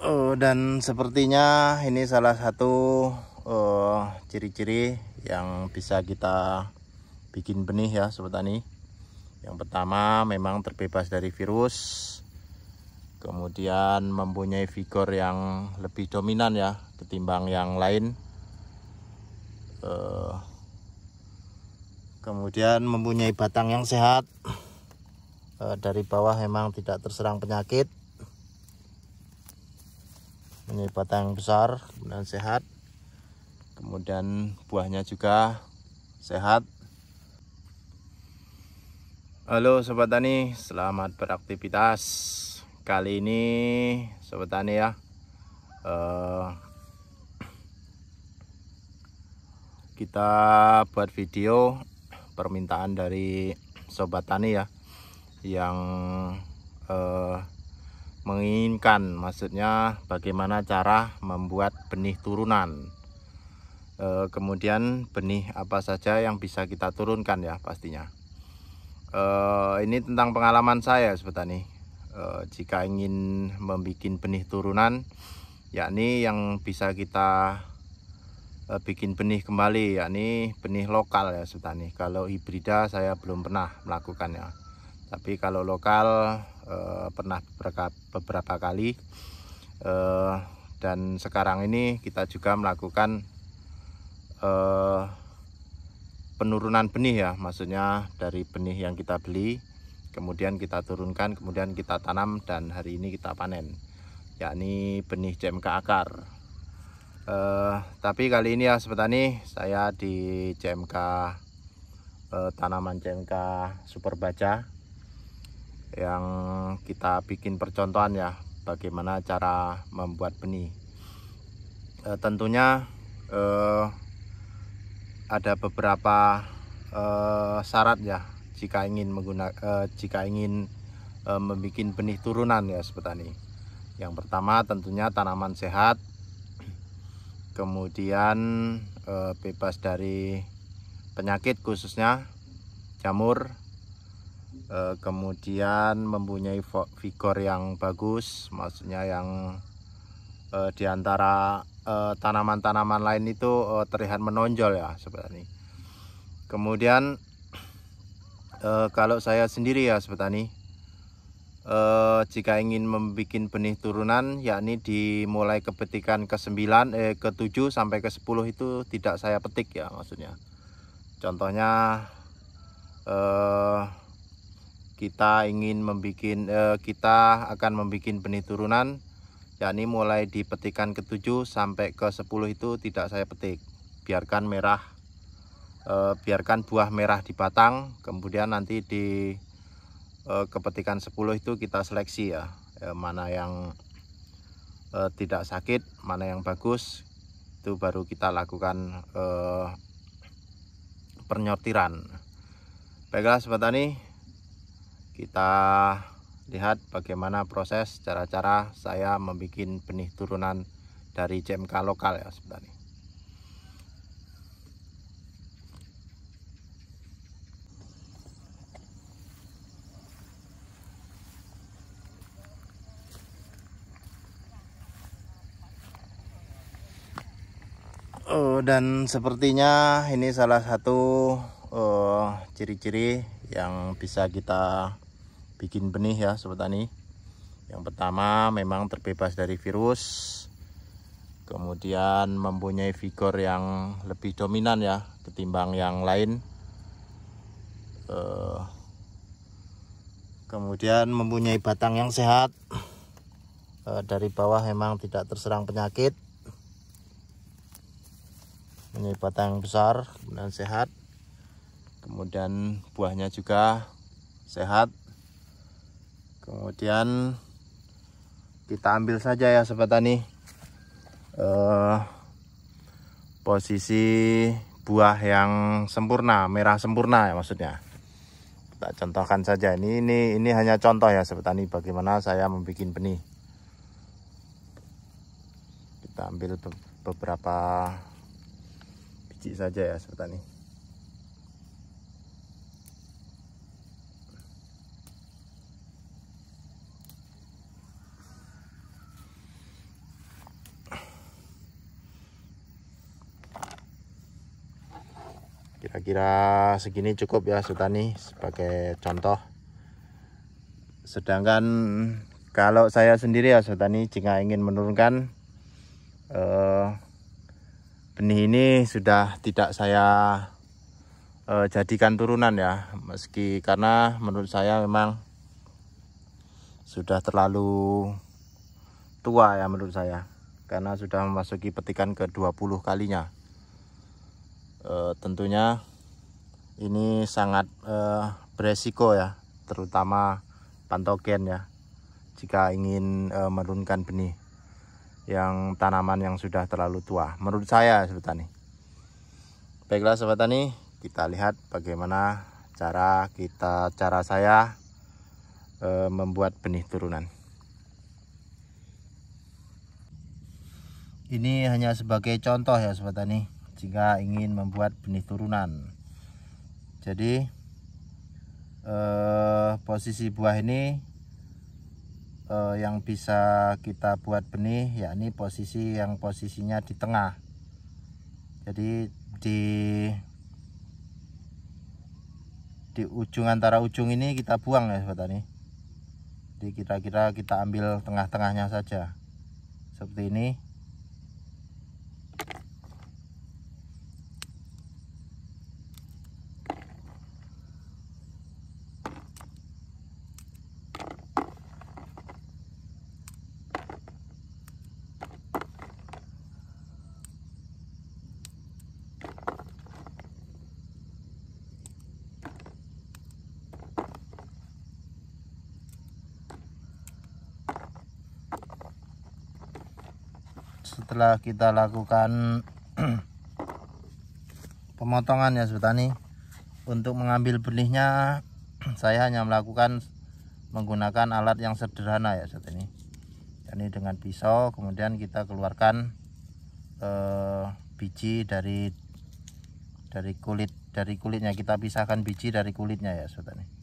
Dan sepertinya ini salah satu ciri-ciri yang bisa kita bikin benih ya Sobat Tani. Yang pertama memang terbebas dari virus, kemudian mempunyai vigor yang lebih dominan ya ketimbang yang lain, kemudian mempunyai batang yang sehat, dari bawah memang tidak terserang penyakit, mempunyai batang yang besar dan sehat, kemudian buahnya juga sehat. Halo Sobat Tani, selamat beraktivitas. Kali ini Sobat Tani ya, kita buat video permintaan dari Sobat Tani ya, yang menginginkan, maksudnya bagaimana cara membuat benih turunan, kemudian benih apa saja yang bisa kita turunkan ya pastinya. Ini tentang pengalaman saya Sobat Tani. Jika ingin membuat benih turunan, yakni yang bisa kita bikin benih kembali, yakni benih lokal ya Sobat Tani. Kalau hibrida saya belum pernah melakukannya, tapi kalau lokal pernah beberapa kali. Dan sekarang ini kita juga melakukan penurunan benih ya, maksudnya dari benih yang kita beli kemudian kita turunkan, kemudian kita tanam, dan hari ini kita panen, yakni benih CMK akar. Tapi kali ini ya Sobat Tani, saya di CMK tanaman CMK Super Baja yang kita bikin percontohan ya bagaimana cara membuat benih. Tentunya ada beberapa syarat ya jika ingin membuat benih turunan ya Sobat Tani. Yang pertama tentunya tanaman sehat, kemudian bebas dari penyakit khususnya jamur, kemudian mempunyai vigor yang bagus, maksudnya yang diantara tanaman-tanaman lain itu terlihat menonjol ya Sobat Tani. Kemudian kalau saya sendiri ya Sobat Tani, jika ingin membuat benih turunan, yakni dimulai kepetikan ke-9, ke-7 sampai ke-10 itu tidak saya petik ya, maksudnya. Contohnya kita akan membuat benih turunan, yakni mulai di petikan ke-7 sampai ke-10 itu tidak saya petik. Biarkan buah merah di batang, kemudian nanti di kepetikan 10 itu kita seleksi ya, mana yang tidak sakit, mana yang bagus, itu baru kita lakukan penyortiran. Baiklah Sobat Tani, kita lihat bagaimana proses cara-cara saya membuat benih turunan dari CMK lokal ya Sobat Tani. Dan sepertinya ini salah satu ciri-ciri yang bisa kita bikin benih ya Sobat Tani. Yang pertama memang terbebas dari virus, kemudian mempunyai vigor yang lebih dominan ya ketimbang yang lain, kemudian mempunyai batang yang sehat, dari bawah memang tidak terserang penyakit, mempunyai batang yang besar dan sehat, kemudian buahnya juga sehat. Kemudian kita ambil saja ya Sobat Tani posisi buah yang sempurna, merah sempurna ya maksudnya. Kita contohkan saja, ini hanya contoh ya Sobat Tani bagaimana saya membuat benih. Kita ambil beberapa biji saja ya Sobat Tani. Kira-kira segini cukup ya Sobat Tani sebagai contoh. Sedangkan kalau saya sendiri ya Sobat Tani, jika ingin menurunkan benih ini sudah tidak saya jadikan turunan ya, meski karena menurut saya memang sudah terlalu tua ya menurut saya, karena sudah memasuki petikan ke-20 kalinya. Tentunya ini sangat beresiko ya, terutama patogen ya, jika ingin menurunkan benih yang tanaman yang sudah terlalu tua menurut saya Sobat Tani. Baiklah Sobat Tani, kita lihat bagaimana cara saya membuat benih turunan. Ini hanya sebagai contoh ya Sobat Tani, jika ingin membuat benih turunan. Jadi posisi buah ini yang bisa kita buat benih, yakni posisinya di tengah. Jadi di ujung antara ujung ini kita buang ya Sobat Tani. Jadi kira-kira kita ambil tengah-tengahnya saja seperti ini. Setelah kita lakukan pemotongan ya Sobat Tani, untuk mengambil benihnya saya hanya menggunakan alat yang sederhana ya Sobat Tani. Ini dengan pisau, kemudian kita keluarkan biji dari kulitnya, kita pisahkan biji dari kulitnya ya Sobat Tani.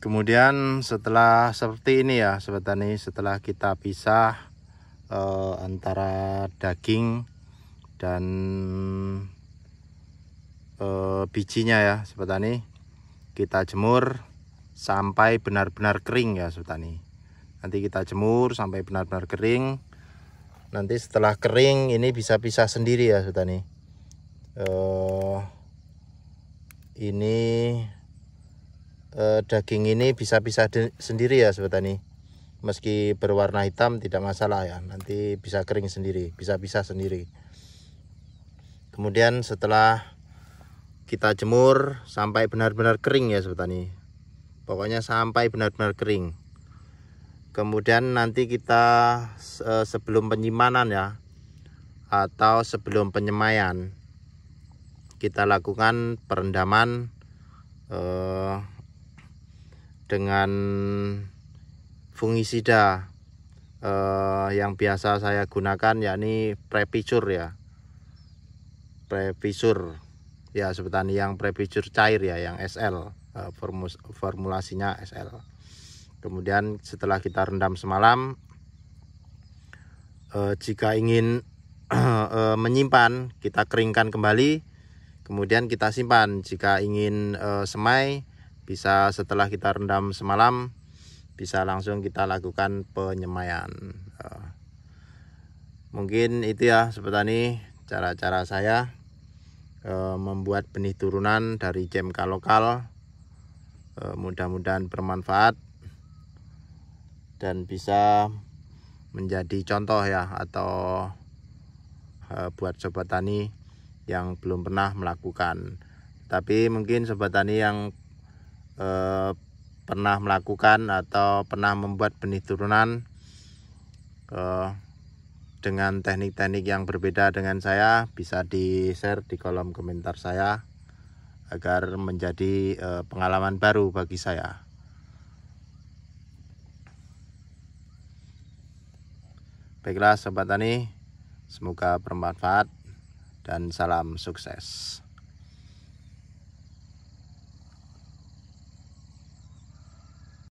Kemudian setelah seperti ini ya Sobat Tani, setelah kita pisah antara daging dan bijinya ya Sobat Tani, kita jemur sampai benar-benar kering ya Sobat Tani. Nanti kita jemur sampai benar-benar kering. Nanti setelah kering ini bisa pisah sendiri ya Sobat Tani. Ini daging ini bisa pisah sendiri ya Sobat Tani. Meski berwarna hitam tidak masalah ya, nanti bisa kering sendiri, bisa pisah sendiri. Kemudian setelah kita jemur sampai benar-benar kering ya Sobat Tani, pokoknya sampai benar-benar kering. Kemudian nanti kita sebelum penyimpanan ya, atau sebelum penyemaian, kita lakukan perendaman dengan fungisida yang biasa saya gunakan, yakni Previsur ya, Previsur ya Sobat Tani, yang Previsur cair ya, yang SL, formulasinya SL. Kemudian setelah kita rendam semalam, jika ingin menyimpan, kita keringkan kembali, kemudian kita simpan. Jika ingin semai, bisa setelah kita rendam semalam, bisa langsung kita lakukan penyemaian. Mungkin itu ya Sobat Tani, cara-cara saya membuat benih turunan dari CMK lokal. Mudah-mudahan bermanfaat dan bisa menjadi contoh ya, atau buat Sobat Tani yang belum pernah melakukan. Tapi mungkin Sobat Tani yang pernah melakukan atau pernah membuat benih turunan, dengan teknik-teknik yang berbeda dengan saya, bisa di-share di kolom komentar saya agar menjadi pengalaman baru bagi saya. Baiklah Sobat Tani, semoga bermanfaat dan salam sukses.